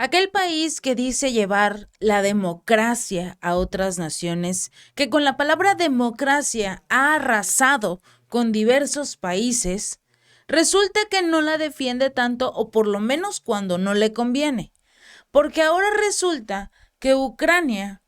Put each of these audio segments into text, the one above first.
Aquel país que dice llevar la democracia a otras naciones, que con la palabra democracia ha arrasado con diversos países, resulta que no la defiende tanto o por lo menos cuando no le conviene. Porque ahora resulta que Ucrania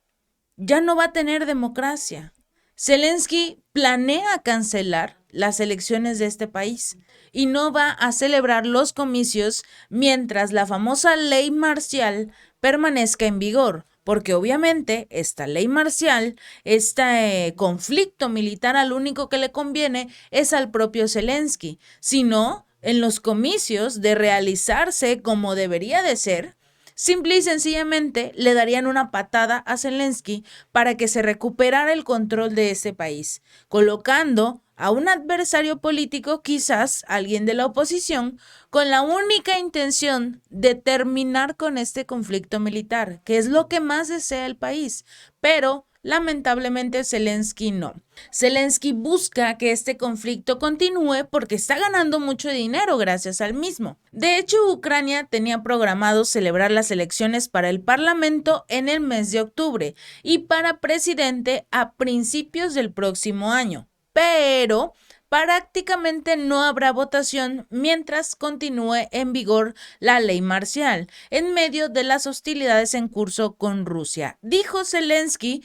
ya no va a tener democracia. Zelensky planea cancelar las elecciones de este país y no va a celebrar los comicios mientras la famosa ley marcial permanezca en vigor, porque obviamente esta ley marcial, este conflicto militar, al único que le conviene es al propio Zelensky. Si no, en los comicios de realizarse como debería de ser, simple y sencillamente le darían una patada a Zelensky para que se recuperara el control de ese país, colocando a un adversario político, quizás alguien de la oposición, con la única intención de terminar con este conflicto militar, que es lo que más desea el país. Pero lamentablemente Zelensky no. Zelensky busca que este conflicto continúe porque está ganando mucho dinero gracias al mismo. De hecho, Ucrania tenía programado celebrar las elecciones para el Parlamento en el mes de octubre y para presidente a principios del próximo año. Pero prácticamente no habrá votación mientras continúe en vigor la ley marcial, en medio de las hostilidades en curso con Rusia. Dijo Zelensky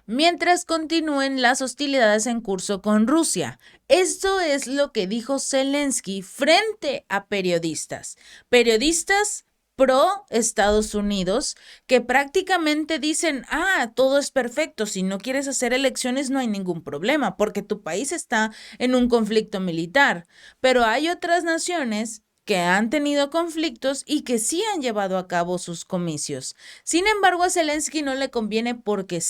mientras continúen las hostilidades en curso con Rusia. Esto es lo que dijo Zelensky frente a periodistas. Periodistas pro Estados Unidos que prácticamente dicen, todo es perfecto, si no quieres hacer elecciones no hay ningún problema porque tu país está en un conflicto militar. Pero hay otras naciones que han tenido conflictos y que sí han llevado a cabo sus comicios. Sin embargo, a Zelensky no le conviene porque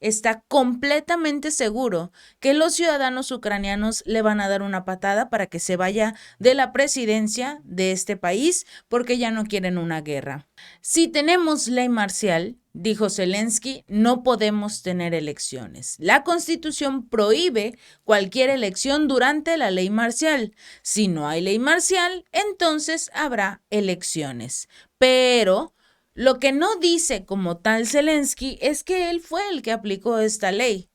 está completamente seguro que los ciudadanos ucranianos le van a dar una patada para que se vaya de la presidencia de este país porque ya no quieren una guerra. Si tenemos ley marcial, dijo Zelensky, no podemos tener elecciones. La Constitución prohíbe cualquier elección durante la ley marcial. Si no hay ley marcial, entonces habrá elecciones. Pero lo que no dice como tal Zelensky es que él fue el que aplicó esta ley.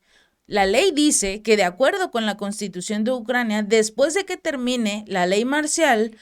La ley dice que de acuerdo con la Constitución de Ucrania, después de que termine la ley marcial,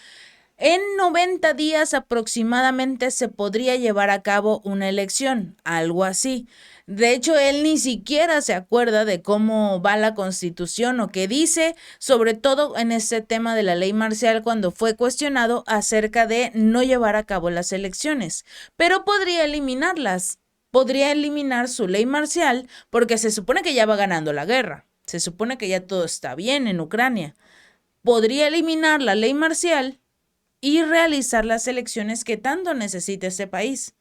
en 90 días aproximadamente se podría llevar a cabo una elección, algo así. De hecho, él ni siquiera se acuerda de cómo va la Constitución o qué dice, sobre todo en este tema de la ley marcial cuando fue cuestionado acerca de no llevar a cabo las elecciones, pero podría eliminarlas. Podría eliminar su ley marcial porque se supone que ya va ganando la guerra. Se supone que ya todo está bien en Ucrania. Podría eliminar la ley marcial y realizar las elecciones que tanto necesita este país.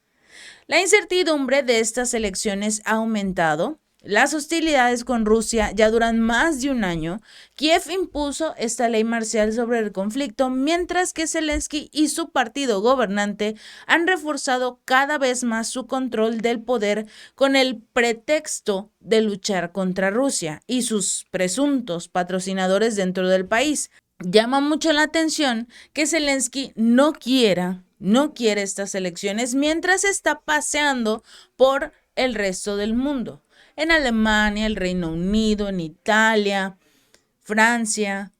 La incertidumbre de estas elecciones ha aumentado. Las hostilidades con Rusia ya duran más de un año. Kiev impuso esta ley marcial sobre el conflicto, mientras que Zelensky y su partido gobernante han reforzado cada vez más su control del poder con el pretexto de luchar contra Rusia y sus presuntos patrocinadores dentro del país. Llama mucho la atención que Zelensky no quiere estas elecciones mientras está paseando por el resto del mundo. En Alemania, el Reino Unido, en Italia, Francia.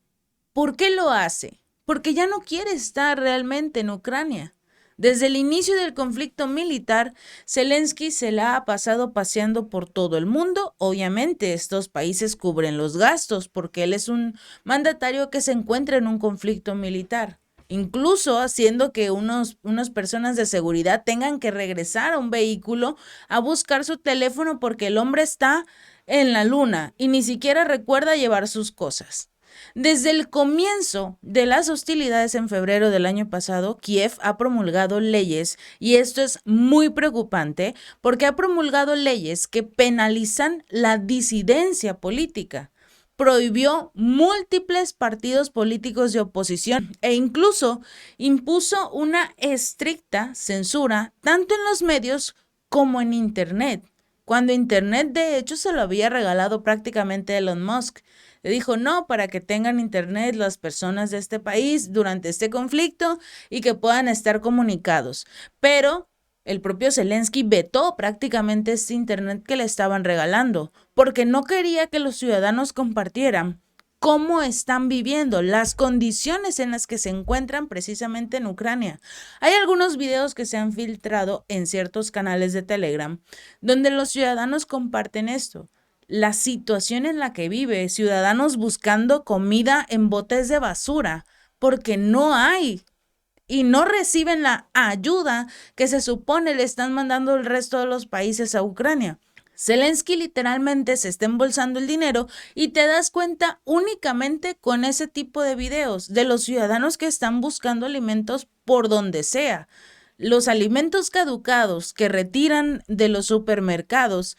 ¿Por qué lo hace? Porque ya no quiere estar realmente en Ucrania. Desde el inicio del conflicto militar, Zelensky se la ha pasado paseando por todo el mundo. Obviamente, estos países cubren los gastos porque él es un mandatario que se encuentra en un conflicto militar. Incluso haciendo que unas personas de seguridad tengan que regresar a un vehículo a buscar su teléfono porque el hombre está en la luna y ni siquiera recuerda llevar sus cosas. Desde el comienzo de las hostilidades en febrero del año pasado, Kiev ha promulgado leyes, y esto es muy preocupante, porque ha promulgado leyes que penalizan la disidencia política. Prohibió múltiples partidos políticos de oposición e incluso impuso una estricta censura tanto en los medios como en Internet, cuando Internet de hecho se lo había regalado prácticamente Elon Musk. Le dijo no para que tengan internet las personas de este país durante este conflicto y que puedan estar comunicados. Pero el propio Zelensky vetó prácticamente este internet que le estaban regalando porque no quería que los ciudadanos compartieran cómo están viviendo, las condiciones en las que se encuentran precisamente en Ucrania. Hay algunos videos que se han filtrado en ciertos canales de Telegram donde los ciudadanos comparten esto, la situación en la que vive, ciudadanos buscando comida en botes de basura, porque no hay y no reciben la ayuda que se supone le están mandando el resto de los países a Ucrania. Zelensky literalmente se está embolsando el dinero y te das cuenta únicamente con ese tipo de videos de los ciudadanos que están buscando alimentos por donde sea. Los alimentos caducados que retiran de los supermercados,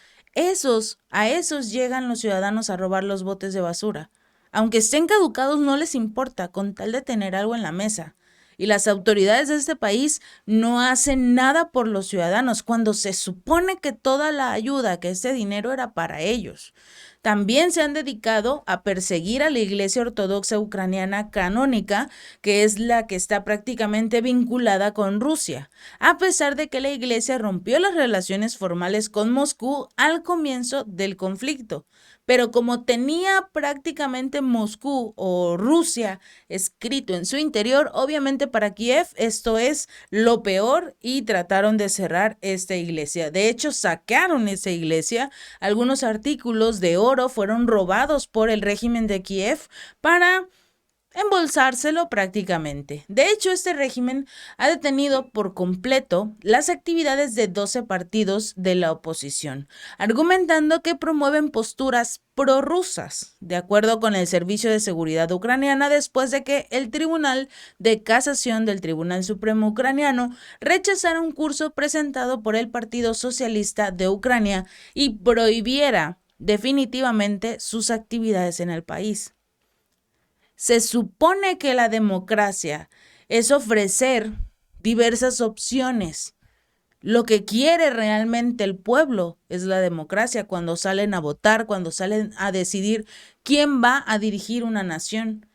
a esos llegan los ciudadanos a robar los botes de basura. Aunque estén caducados no les importa con tal de tener algo en la mesa. Y las autoridades de este país no hacen nada por los ciudadanos cuando se supone que toda la ayuda, que ese dinero era para ellos. También se han dedicado a perseguir a la Iglesia Ortodoxa Ucraniana Canónica, que es la que está prácticamente vinculada con Rusia, a pesar de que la Iglesia rompió las relaciones formales con Moscú al comienzo del conflicto. Pero como tenía prácticamente Moscú o Rusia escrito en su interior, obviamente para Kiev esto es lo peor y trataron de cerrar esta iglesia. De hecho, saquearon esa iglesia. Algunos artículos de oro fueron robados por el régimen de Kiev para embolsárselo prácticamente. De hecho, este régimen ha detenido por completo las actividades de 12 partidos de la oposición, argumentando que promueven posturas prorrusas, de acuerdo con el Servicio de Seguridad ucraniana, después de que el Tribunal de Casación del Tribunal Supremo ucraniano rechazara un curso presentado por el Partido Socialista de Ucrania y prohibiera definitivamente sus actividades en el país. Se supone que la democracia es ofrecer diversas opciones. Lo que quiere realmente el pueblo es la democracia cuando salen a votar, cuando salen a decidir quién va a dirigir una nación.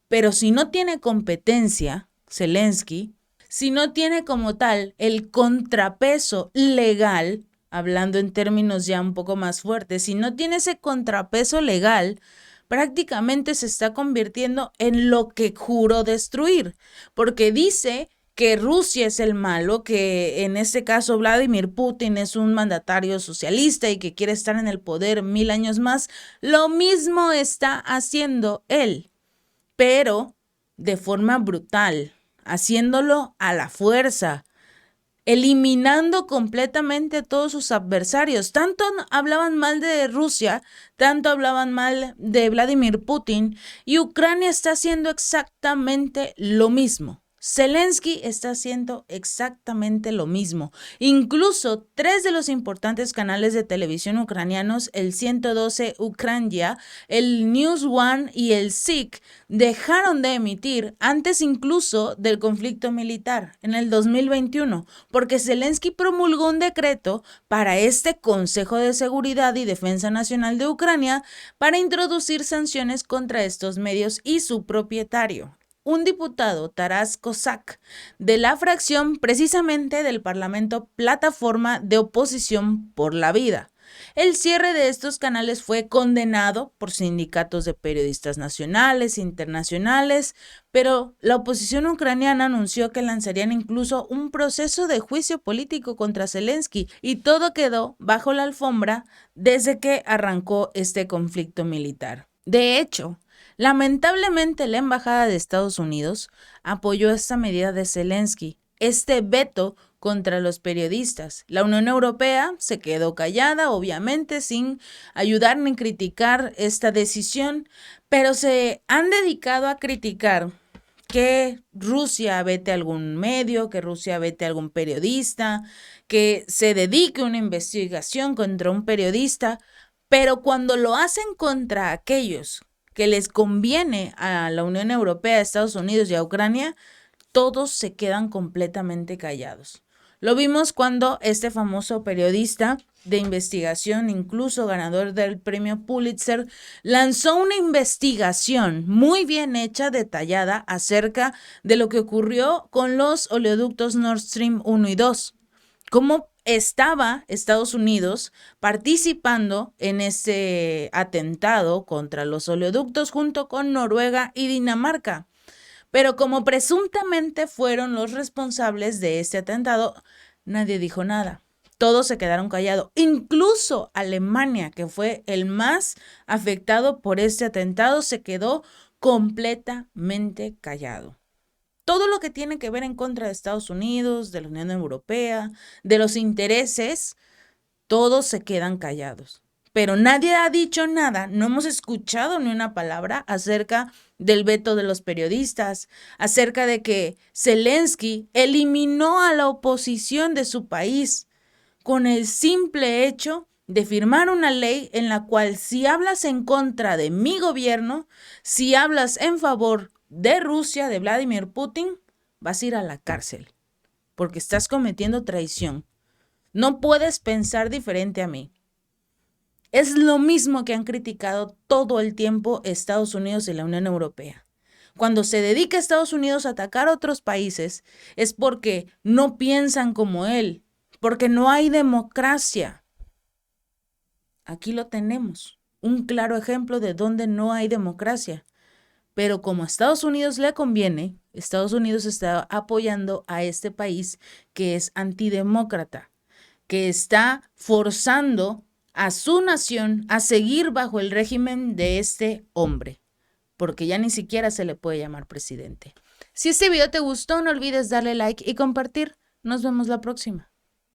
Pero si no tiene competencia, Zelensky, si no tiene como tal el contrapeso legal, hablando en términos ya un poco más fuertes, si no tiene ese contrapeso legal, prácticamente se está convirtiendo en lo que juró destruir, porque dice que Rusia es el malo, que en este caso Vladimir Putin es un mandatario socialista y que quiere estar en el poder 1000 años más. Lo mismo está haciendo él, pero de forma brutal, haciéndolo a la fuerza, eliminando completamente a todos sus adversarios. Tanto hablaban mal de Rusia, tanto hablaban mal de Vladimir Putin, y Ucrania está haciendo exactamente lo mismo. Zelensky está haciendo exactamente lo mismo. Incluso 3 de los importantes canales de televisión ucranianos, el 112 Ucrania, el News One y el SIK, dejaron de emitir antes incluso del conflicto militar en el 2021, porque Zelensky promulgó un decreto para este Consejo de Seguridad y Defensa Nacional de Ucrania para introducir sanciones contra estos medios y su propietario, un diputado, Taras Kozak, de la fracción precisamente del Parlamento Plataforma de Oposición por la Vida. El cierre de estos canales fue condenado por sindicatos de periodistas nacionales e internacionales, pero la oposición ucraniana anunció que lanzarían incluso un proceso de juicio político contra Zelensky, y todo quedó bajo la alfombra desde que arrancó este conflicto militar. De hecho, lamentablemente, la Embajada de Estados Unidos apoyó esta medida de Zelensky, este veto contra los periodistas. La Unión Europea se quedó callada, obviamente, sin ayudar ni criticar esta decisión, pero se han dedicado a criticar que Rusia vete a algún medio, que Rusia vete a algún periodista, que se dedique a una investigación contra un periodista, pero cuando lo hacen contra aquellos que les conviene a la Unión Europea, a Estados Unidos y a Ucrania, todos se quedan completamente callados. Lo vimos cuando este famoso periodista de investigación, incluso ganador del premio Pulitzer, lanzó una investigación muy bien hecha, detallada, acerca de lo que ocurrió con los oleoductos Nord Stream 1 y 2. Cómo estaba Estados Unidos participando en ese atentado contra los oleoductos junto con Noruega y Dinamarca. Pero como presuntamente fueron los responsables de este atentado, nadie dijo nada. Todos se quedaron callados. Incluso Alemania, que fue el más afectado por este atentado, se quedó completamente callado. Todo lo que tiene que ver en contra de Estados Unidos, de la Unión Europea, de los intereses, todos se quedan callados. Pero nadie ha dicho nada, no hemos escuchado ni una palabra acerca del veto de los periodistas, acerca de que Zelensky eliminó a la oposición de su país con el simple hecho de firmar una ley en la cual si hablas en contra de mi gobierno, si hablas en favor de Rusia, de Vladimir Putin, vas a ir a la cárcel porque estás cometiendo traición. No puedes pensar diferente a mí. Es lo mismo que han criticado todo el tiempo Estados Unidos y la Unión Europea. Cuando se dedica Estados Unidos a atacar a otros países es porque no piensan como él, porque no hay democracia. Aquí lo tenemos, un claro ejemplo de donde no hay democracia. Pero como a Estados Unidos le conviene, Estados Unidos está apoyando a este país que es antidemócrata, que está forzando a su nación a seguir bajo el régimen de este hombre, porque ya ni siquiera se le puede llamar presidente. Si este video te gustó, no olvides darle like y compartir. Nos vemos la próxima.